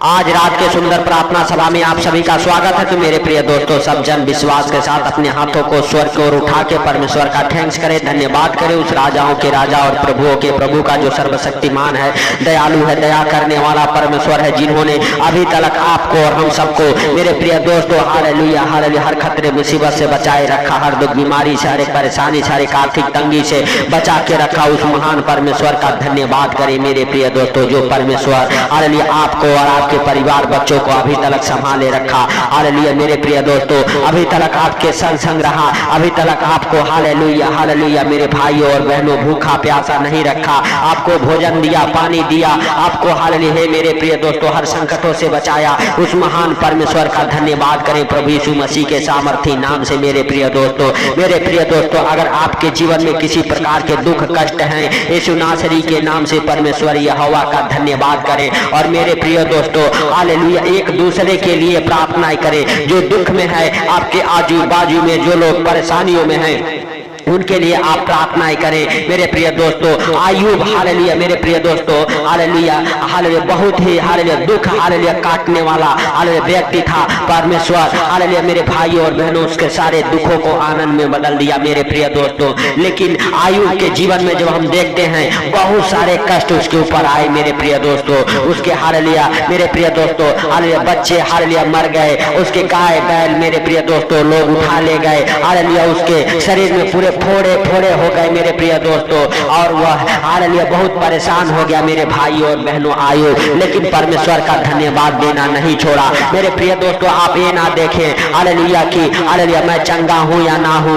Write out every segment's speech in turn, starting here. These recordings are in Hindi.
आज रात के सुंदर प्रार्थना सभा में आप सभी का स्वागत है। तो मेरे प्रिय दोस्तों, सब जन विश्वास के साथ अपने हाथों को स्वर की ओर उठा के परमेश्वर का थैंक्स करें, धन्यवाद करें उस राजाओं के राजा और प्रभुओं के प्रभु का जो सर्वशक्तिमान है, दयालु है, दया करने वाला परमेश्वर है, जिन्होंने अभी तक आपको और हम सबको मेरे प्रिय दोस्तों हालेलुया हालेलुया हर खतरे मुसीबत से बचाए रखा, हर दुख बीमारी से, हर एक परेशानी से, हर एक आर्थिक तंगी से बचा के रखा। उस महान परमेश्वर का धन्यवाद करें मेरे प्रिय दोस्तों, जो परमेश्वर हालेलुया आपको और आपके परिवार बच्चों को अभी तक संभाले रखा। हालेलुया मेरे प्रिय दोस्तों, अभी तक आपके संग रहा, अभी तक आपको हालेलुया हालेलुया मेरे भाइयों और बहनों भूखा प्यासा नहीं रखा, आपको भोजन दिया, पानी दिया, आपको हालेलुया मेरे प्रिय दोस्तों हर संकटों से बचाया। उस महान परमेश्वर का धन्यवाद करें प्रभु यीशु मसीह के सामर्थी नाम से। मेरे प्रिय दोस्तों, अगर आपके जीवन में किसी प्रकार के दुख कष्ट हैं, यीशु नासरी के नाम से परमेश्वर यहोवा का धन्यवाद करें। और मेरे प्रिय दोस्तों हालेलुया एक दूसरे के लिए प्रार्थनाएं करें, जो दुख में है, आपके आजू बाजू में जो लोग परेशानियों में हैं उनके लिए आप प्रार्थनाएं करें। मेरे प्रिय दोस्तों आयूब हालेलुया मेरे प्रिय दोस्तों हालेलुया हालेलुया बहुत ही हालेलुया दुख हालेलुया काटने वाला हालेलुया व्यक्ति था। परमेश्वर हालेलुया मेरे भाई और बहनों उसके सारे दुखों को आनंद में बदल दिया मेरे प्रिय दोस्तों। लेकिन आयूब के जीवन में जब हम देखते हैं बहुत सारे कष्ट उसके ऊपर आए मेरे प्रिय दोस्तों, उसके हालेलुया मेरे प्रिय दोस्तों हालेलुया बच्चे हालेलुया मर गए, उसके गाय बैल मेरे प्रिय दोस्तों लोग उठा ले गए, हालेलुया उसके शरीर में पूरे फोड़े फोड़े हो गए मेरे प्रिय दोस्तों, और वह हालेलुया बहुत परेशान हो गया मेरे भाई और बहनों आयु। लेकिन परमेश्वर का धन्यवाद देना नहीं छोड़ा मेरे प्रिय दोस्तों। आप ये ना देखें हालेलुया कि हालेलुया मैं चंगा हूं या ना हूं,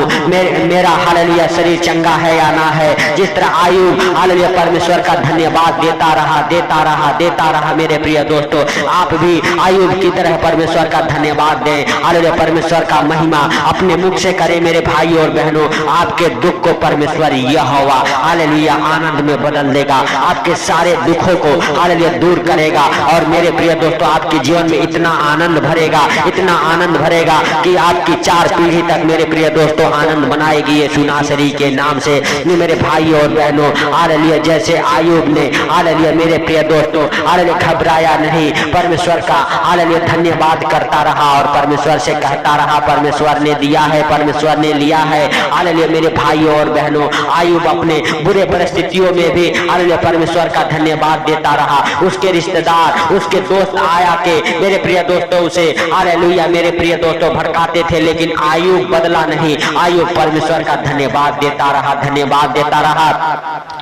मेरा हालेलुया शरीर चंगा है या ना है। जिस तरह आयु हालेलुया परमेश्वर का धन्यवाद देता रहा मेरे प्रिय दोस्तों, आप भी आयुब की तरह परमेश्वर का धन्यवाद दें। हालेलुया परमेश्वर का महिमा अपने मुख से करें मेरे भाई और बहनों। आपके दुख को परमेश्वर यहोवा हालेलुया आनंद में बदल देगा, आपके सारे दुखों को हालेलुया दूर करेगा। और मेरे प्रिय दोस्तों आपके जीवन में इतना आनंद भरेगा कि आपकी 4 पीढ़ी तक मेरे प्रिय दोस्तों आनंद बनाएगी यीशु नासरी के नाम से। मेरे भाई और बहनों हालेलुया जैसे आयूब ने हालेलुया मेरे प्रिय दोस्तों हालेलुया घबराया नहीं, परमेश्वर का हालेलुया धन्यवाद करता रहा और परमेश्वर से कहता रहा परमेश्वर ने दिया है, परमेश्वर ने लिया है। हालेलुया मेरे भाइयों और बहनों आयूब अपने बुरे परिस्थितियों में भी हालेलुया परमेश्वर का धन्यवाद देता रहा। उसके रिश्तेदार उसके दोस्त आया के मेरे प्रिय दोस्तों उसे हालेलुया मेरे प्रिय दोस्तों भड़काते थे, लेकिन आयूब बदला नहीं, आयूब परमेश्वर का धन्यवाद देता रहा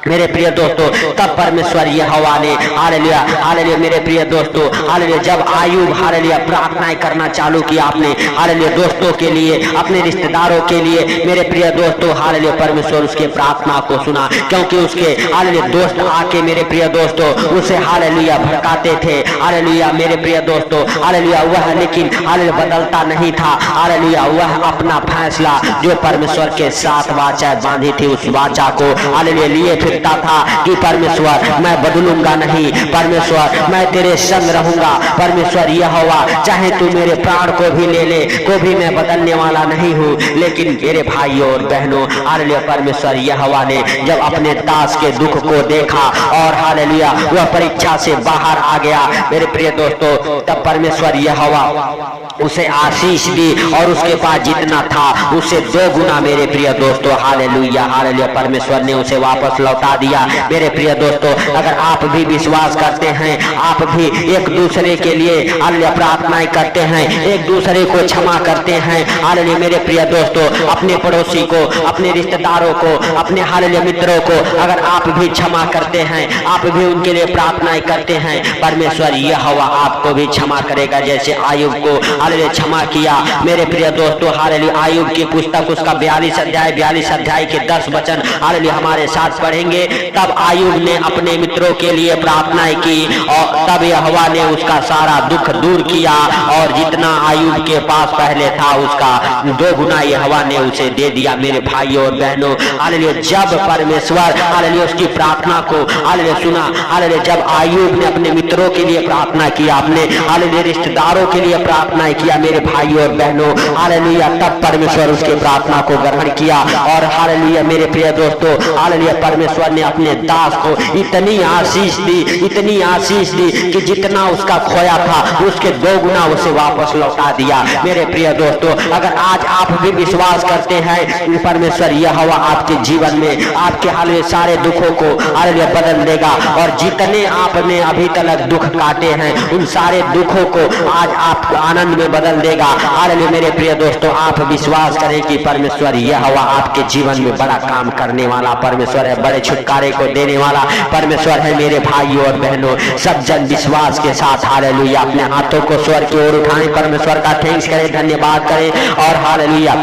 मेरे प्रिय दोस्तों। तब परमेश्वर यहोवा ने हालेलुया हालेलुया मेरे प्रिय दोस्तों हालेलुया जब आयूब हालेलुया प्रार्थनाएं करना चालू किया अपने हालेलुया दोस्तों के लिए, अपने रिश्तेदारों के लिए मेरे प्रिय दोस्तों हालेलुया परमेश्वर उसके प्रार्थना को सुना, क्योंकि उसके हालेलुया दोस्त आके मेरे प्रिय दोस्तों उसे हालेलुया भड़काते थे। हालेलुया मेरे प्रिय दोस्तों हालेलुया वह लेकिन हालेलुया बदलता नहीं था। हालेलुया वह अपना फैसला जो परमेश्वर के साथ वाचा बांधी थी उस वाचा को हालेलुया लिए फिरता था कि परमेश्वर मैं बदलूंगा नहीं, परमेश्वर मैं तेरे संग रहूंगा, परमेश्वर यहोवा चाहे तू मेरे प्राण को भी ले को भी मैं बदलने वाला नहीं हूँ। लेकिन मेरे भाइयों और बहनों हालेलुया परमेश्वर यहोवा ने जब अपने दास के दुख को देखा और हालेलुया वह परीक्षा से बाहर आ गया मेरे प्रिय दोस्तों, तब परमेश्वर यहोवा उसे आशीष दी और उसके पास जितना था उससे 2 गुना मेरे प्रिय दोस्तों हालेलुया हालेलुया परमेश्वर ने उसे वापस लौटा दिया। मेरे प्रिय दोस्तों अगर आप भी विश्वास करते हैं, आप भी एक दूसरे के लिए हालेलुया प्रार्थनाएं करते हैं, एक दूसरे को क्षमा करते हैं हालेलुया मेरे प्रिय दोस्तों, अपने पड़ोसी को, अपने रिश्तेदारों को, अपने हालेलुया मित्रों को अगर आप भी क्षमा करते हैं, आप भी उनके लिए प्रार्थनाएं करते हैं, परमेश्वर यहोवा आपको भी क्षमा करेगा जैसे आयूब को हालेलुया क्षमा किया। मेरे प्रिय दोस्तों हालेलुया आयूब की पुस्तक उसका 42 अध्याय के 10 वचन हालेलुया हमारे साथ पढ़ेंगे। तब आयूब ने अपने मित्रों के लिए प्रार्थनाएं की और तब यहोवा ने उसका सारा दुख दूर किया और जितना आयूब के पास पहले था उसका 2 गुना यहोवा ने उसे दे दिया मेरे भाइयों और बहनों, हालेलुया, जब परमेश्वर हालेलुया उसकी प्रार्थना को हालेलुया सुना, हालेलुया, जब आयूब ने अपने मित्रों के लिए प्रार्थना किया, अपने हालेलुया रिश्तेदारों के लिए प्रार्थना किया मेरे भाइयों और बहनों, हालेलुया, तब परमेश्वर उसके प्रार्थना को ग्रहण किया। और हालेलुया मेरे प्रिय दोस्तों, हालेलुया, परमेश्वर ने अपने दास को इतनी आशीष दी, इतनी आशीष दी कि जितना उसका खोया था उसके 2 गुना उसे वापस लौटा दिया। मेरे प्रिय दोस्तों, अगर आज आप भी विश्वास करते हैं परमेश्वर यहोवा आपके जीवन में आपके हालेलुया सारे दुखों को हालेलुया बदल देगा, और जितने आपने अभी तक दुख काटे हैं उन सारे दुखों को आज आप आनंद में बदल देगा। हालेलुया मेरे प्रिय दोस्तों, आप विश्वास करें कि परमेश्वर यहोवा आपके जीवन में बड़ा काम करने वाला परमेश्वर है, बड़े छुटकारे को देने वाला परमेश्वर है। मेरे भाइयों और बहनों, सब जन विश्वास के साथ हालेलुया अपने हाथों को स्वर्ग की ओर उठाएं, परमेश्वर का थैंक्स करें, धन्यवाद करें। और हालेलुया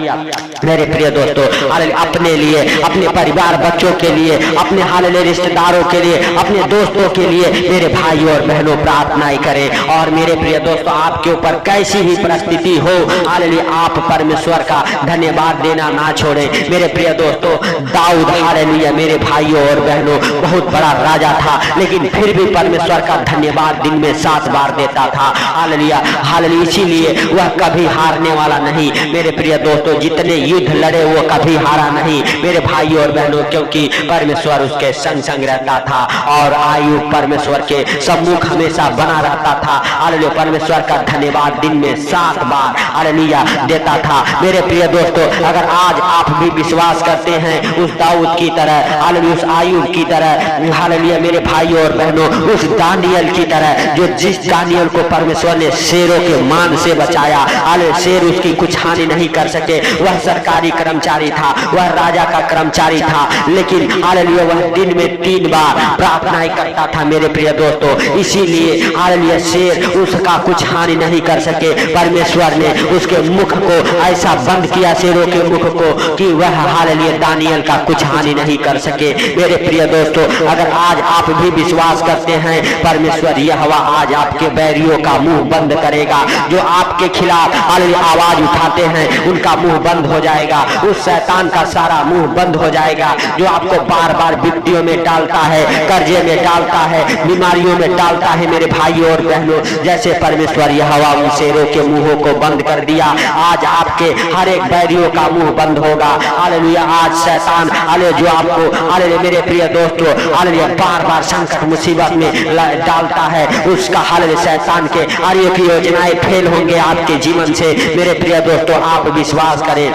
मेरे प्रिय दोस्तों, हालेलुया अपने लिए, अपने परिवार बच्चों के लिए, अपने हालेलुया रिश्तेदारों के लिए, अपने दोस्तों के लिए मेरे भाइयों और बहनों प्रार्थनाएं करें। और मेरे प्रिय दोस्तों, आपके ऊपर कैसी ही परिस्थिति हो, हालेलुया आप परमेश्वर का धन्यवाद देना ना छोड़ें। मेरे प्रिय दोस्तों, दाऊद हालेलुया मेरे भाइयों और बहनों बहुत बड़ा राजा था, लेकिन फिर भी परमेश्वर का धन्यवाद दिन में 7 बार देता था। हालेलुया हालेलुया, इसीलिए वह कभी हारने वाला नहीं। मेरे प्रिय दोस्तों, जितने युद्ध लड़े वो कभी हारा नहीं मेरे भाइयों और बहनों, क्योंकि परमेश्वर उसके संग संग रहता था और आयूब परमेश्वर के सम्मुख हमेशा बना रहता था। हालेलुया परमेश्वर का धन्यवाद दिन में 7 बार हालेलुया देता था। मेरे प्रिय दोस्तों, अगर आज आप भी विश्वास करते हैं उस दाऊद की तरह, हालेलुया उस आयूब की तरह, हालेलुया मेरे भाइयों और बहनों उस दानियल की तरह, जो जिस दानियल को परमेश्वर ने शेरों के मान से बचाया, हालेलुया शेर उसकी कुछ हानि नहीं कर सके। वह सरकारी कर्मचारी था, वह राजा का कर्मचारी था, लेकिन हालेलुया वह दिन में 3 बार प्रार्थनाएं करता था मेरे प्रिय दोस्तों, इसीलिए हालेलुया शेर उसका कुछ हानि नहीं कर सके। परमेश्वर ने उसके मुख को ऐसा बंद किया, शेरों के मुख को, कि वह हालेलुया दानियल का कुछ हानि नहीं कर सके। मेरे प्रिय दोस्तों, अगर आज आप भी विश्वास करते हैं परमेश्वर यहोवा आज आपके बैरियों का मुंह बंद करेगा, जो आपके खिलाफ हालेलुया आवाज उठाते हैं उनका मुंह बंद हो जाएगा, उस शैतान का सारा मुंह बंद हो जाएगा जो आपको बार बार विपत्तियों में डालता है, कर्जे में डालता है, बीमारियों में डालता है। मेरे भाइयों और बहनों, जैसे परमेश्वर यहोवा उन शेरों के मुंहों को बंद कर दिया, आज आपके हर एक बैरियों का मुंह बंद होगा। हालेलुया आज शैतान हालेलुया जो आपको हालेलुया मेरे प्रिय दोस्तों हालेलुया बार बार संकट मुसीबत में डालता है, उसका हालेलुया शैतान के हर एक योजनाएं फेल होंगे आपके जीवन से। मेरे प्रिय दोस्तों, आप विश्वास करें,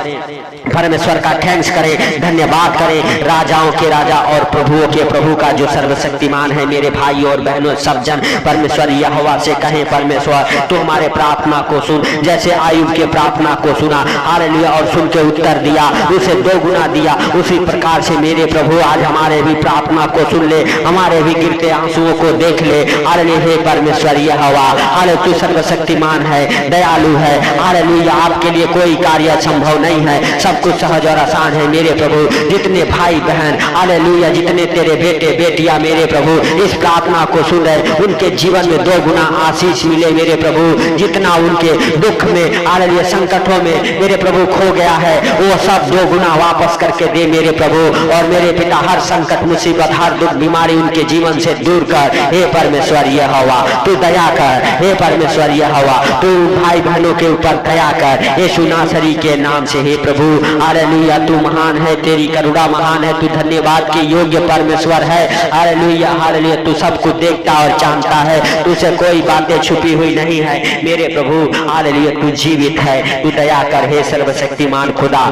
परमेश्वर का थैंक्स करें, धन्यवाद करें, राजाओं के राजा और प्रभुओं के प्रभु का जो सर्वशक्तिमान है। मेरे भाइयों और बहनों, सब जन परमेश्वर यहोवा से कहें परमेश्वर तो हमारे प्रार्थना को सुन, जैसे आयूब के प्रार्थना को सुना हालेलुया और सुन के उत्तर दिया, उसे 2 गुना दिया, उसी प्रकार से मेरे प्रभु आज हमारे भी प्रार्थना को सुन ले, हमारे भी गिरते आंसुओं को देख ले। हालेलुया हे परमेश्वर यहोवा, हालेलुया तू सर्वशक्तिमान है, दयालु है, हालेलुया आपके लिए कोई कार्य संभव नहीं है, सब कुछ सहज और आसान है। मेरे प्रभु जितने भाई बहन हालेलुया, जितने तेरे बेटे बेटियां मेरे प्रभु इस प्रार्थना को सुन रहे, उनके जीवन में 2 गुना आशीष मिले मेरे प्रभु, जितना उनके दुख में हालेलुया संकटों में मेरे प्रभु खो गया है वो सब 2 गुना वापस करके दे मेरे प्रभु। और मेरे पिता हर संकट मुसीबत हर दुख बीमारी उनके जीवन से दूर कर। हे परमेश्वर यहोवा तू दया कर, हे परमेश्वर यहोवा तू भाई बहनों के ऊपर दया कर, यीशु नासरी के नाम से। हे प्रभु हालेलुया तू महान है, तेरी करुणा महान है, तू धन्यवाद के योग्य परमेश्वर है। हालेलुया हालेलुया तू सब कुछ देखता और जानता है, तुझसे कोई बातें छुपी हुई नहीं है मेरे प्रभु। हालेलुया तू जीवित है, तू दया कर हे सर्वशक्तिमान खुदा,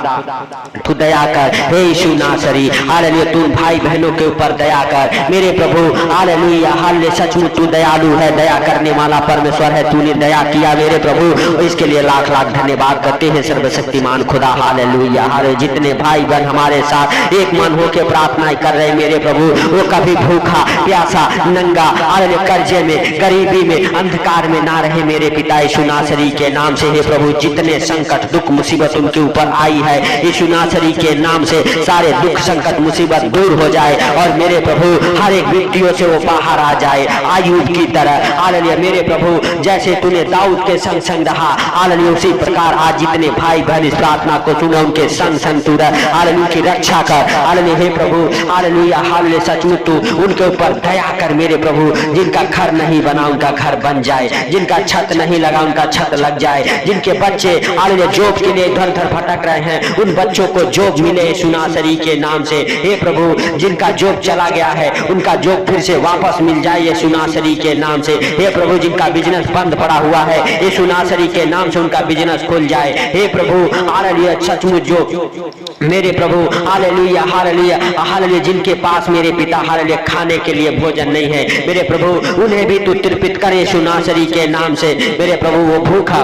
तू दया कर हे यीशु नासरी। हालेलुया तू भाई बहनों के ऊपर दया कर मेरे प्रभु। हालेलुया हालेलुया सचमुच तू दयालु है, दया करने वाला परमेश्वर है, तूने दया किया मेरे प्रभु, इसके लिए लाख लाख धन्यवाद करते हैं सर्वशक्तिमान खुदा। हालेलुया हालेलुया जितने भाई बहन हमारे साथ एक मन होकर प्रार्थना कर रहे मेरे प्रभु, वो कभी भूखा प्यासा नंगा हालेलुया कर्जे में गरीबी में अंधकार में ना रहे मेरे पिता यीशु नासरी के नाम से। हे प्रभु जितने संकट दुख मुसीबत उनके ऊपर आई है यीशु नासरी के नाम से सारे दुख संकट मुसीबत दूर हो जाए और मेरे प्रभु हर एक विपत्तियों से वो बाहर आ जाए आयूब की तरह। हालेलुया मेरे प्रभु जैसे तूने दाऊद के संग संग रहा हालेलुया उसी प्रकार आज जितने भाई बहन इस प्रार्थना को सुना उनके संग संग तू रह, हालेलुया उनकी रक्षा कर, हालेलुया हे प्रभु, हालेलुया हालेलुया सचमुच तू उनके ऊपर दया कर मेरे प्रभु। जिनका घर नहीं बना उनका घर बन जाए, जिनका छत नहीं लगा उनका छत लग जाए, जिनके बच्चे हालेलुया जॉब के लिए इधर उधर भटक रहे हैं उन बच्चों को जॉब मिले यीशु नासरी के नाम से। हे प्रभु, जिनका जॉब चला गया है उनका जॉब फिर से वापस मिल जाए यीशु नासरी के नाम से। हे प्रभु, जिनका बिजनेस बंद पड़ा हुआ है यीशु नासरी के नाम से उनका बिजनेस खुल जाए। हे प्रभु हालेलुया सचमुच जो मेरे प्रभु हालेलुया हालेलुया हालेलुया जिनके पास मेरे पिता हालेलुया खाने के लिए भोजन नहीं है मेरे प्रभु, उन्हें भी तू तृप्त करे यीशु नासरी के नाम से। मेरे प्रभु वो भूखा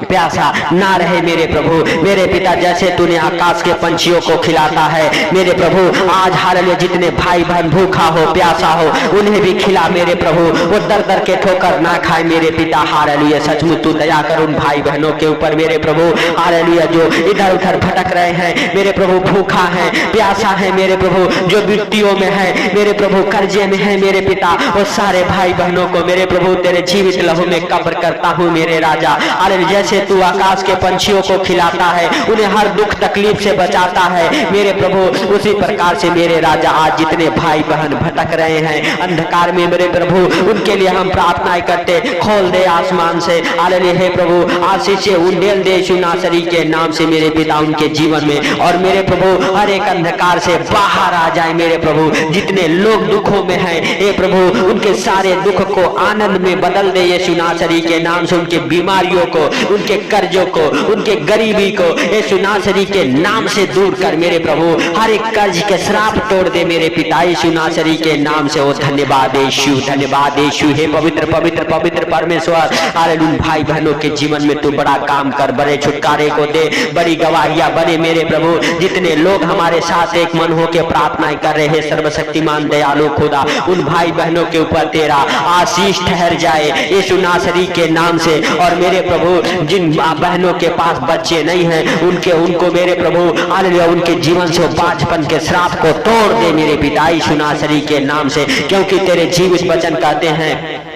प्यासा ना रहे मेरे प्रभु। मेरे पिता जैसे तूने आकाश के पंछियों को खिलाता है मेरे प्रभु, आज हालेलुया जितने भाई बहन भूखा हो प्यासा हो उन्हें भी खिला मेरे प्रभु, वो दर दर के ठोकर ना खाए मेरे पिता। हालेलुया सचमुच तू दया कर उन भाई बहनों के ऊपर मेरे प्रभु, हालेलुया जो इधर उधर भटक रहे हैं मेरे प्रभु, भूखा है प्यासा है मेरे प्रभु, जो विपत्तियों में है मेरे प्रभु, कर्जे में है मेरे पिता, वो सारे भाई बहनों को मेरे प्रभु तेरे जीवित लहू में कब्र करता हूँ मेरे राजा। हालेलुया जैसे तू आकाश के पंछियों को खिलाता है उन्हें हर दुख तकलीफ से बचाता है मेरे प्रभु, उसी प्रकार से मेरे राजा आज जितने भाई बहन भटक रहे हैं अंधकार में मेरे प्रभु, उनके लिए हम प्रार्थनाएं करते, खोल दे आसमान से हालेलुया हे प्रभु, आशीष से उंडेल दे यीशु नासरी के नाम से मेरे पिता उनके जीवन में। और मेरे प्रभु हर एक अंधकार से बाहर आ जाए मेरे प्रभु, जितने लोग दुखों में हैं हे प्रभु उनके सारे दुख को आनंद में बदल दे यीशु नासरी के नाम से। उनके बीमारियों को, उनके कर्जों को, उनके गरीबी को यीशु नासरी के नाम से दूर कर मेरे प्रभु, हर एक कर्ज के श्राप तोड़ दे मेरे पिता यीशु नासरी के नाम से। ओ धन्यवाद यीशु, धन्यवाद यीशु हे पवित्र पवित्र पवित्र परमेश्वर। हालेलुया भाई बहनों के जीवन में तू बड़ा काम कर, बड़े छुटकारे को दे, बड़ी गवाहियां बने मेरे प्रभु। जितने लोग हमारे साथ एक मन हो के प्रार्थनाएं कर रहे हैं सर्वशक्तिमान दयालु खुदा, उन भाई बहनों के ऊपर तेरा आशीष ठहर जाए यीशु नासरी के नाम से। और मेरे प्रभु जिन बहनों के पास बच्चे नहीं हैं उनको मेरे प्रभु हालेलुया उनके जीवन से बांझपन के श्राप को तोड़ दे मेरे पिता यीशु नासरी के नाम से, क्योंकि तेरे जीवित वचन कहते हैं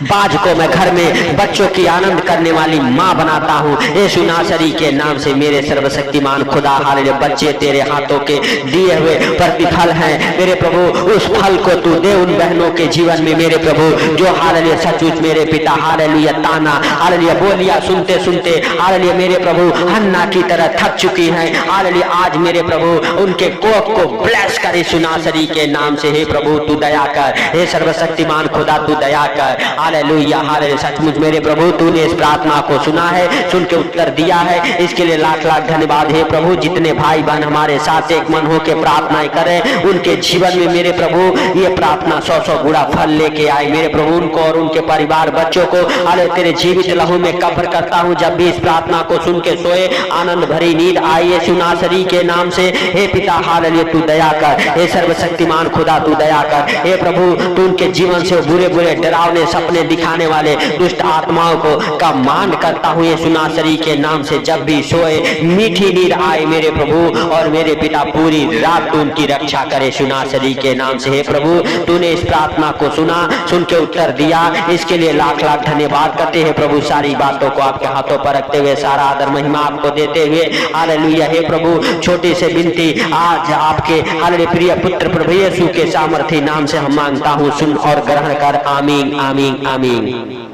बाज को मैं घर में बच्चों की आनंद करने वाली माँ बनाता हूँ यीशु नासरी के नाम से। मेरे सर्वशक्तिमान खुदा हालेलुया बच्चे तेरे हाथों के दिए हुए प्रतिफल हैं मेरे प्रभु, उस फल को तू दे उन बहनों के जीवन में मेरे प्रभु जो हालेलुया सचमुच मेरे पिता हालेलुया ताना हालेलुया बोलिया सुनते सुनते हालेलुया मेरे प्रभु हन्ना की तरह थक चुकी हैं। हालेलुया आज मेरे प्रभु उनके कोख को ब्लेस कर यीशु नासरी के नाम से। हे प्रभु तू दया कर, हे सर्वशक्तिमान खुदा तू दया कर। हालेलुया हालेलुया सचमुच मेरे प्रभु तूने इस प्रार्थना को सुना है, सुन के उत्तर दिया है, इसके लिए लाख लाख धन्यवाद। हे प्रभु जितने भाई बहन हमारे साथ एक मन होकर प्रार्थनाएं करें उनके जीवन में मेरे प्रभु ये प्रार्थना 100 गुना फल लेके आए मेरे प्रभु, उनको और उनके परिवार बच्चों को हालेलुया तेरे जीवित लहू में कब्र करता हूँ। जब भी इस प्रार्थना को सुन के सोए आनंद भरी नींद आई यीशु नासरी के नाम से। हे पिता हालेलुया तू दया कर, हे सर्वशक्तिमान खुदा तू दया कर। हे प्रभु तू उनके जीवन से बुरे बुरे डरावने सपने दिखाने वाले दुष्ट आत्माओं को कमांड करता हूँ यीशु नासरी के नाम से। जब भी सोए मीठी नींद आए मेरे प्रभु, और मेरे पिता पूरी रात तू उनकी रक्षा करे यीशु नासरी के नाम से। हे प्रभु तूने इस प्रार्थना को सुना, सुन के उत्तर दिया, इसके लिए लाख लाख धन्यवाद करते हैं प्रभु। सारी बातों को आपके हाथों पर रखते हुए सारा आदर महिमा आपको देते हुए हालेलुया। हे प्रभु छोटी से विनती आज आपके हालेलुया प्रिय पुत्र प्रभु यीशु के सामर्थी नाम से हम मांगता हूँ, सुन और ग्रहण कर। आमीन आमीन आमीन।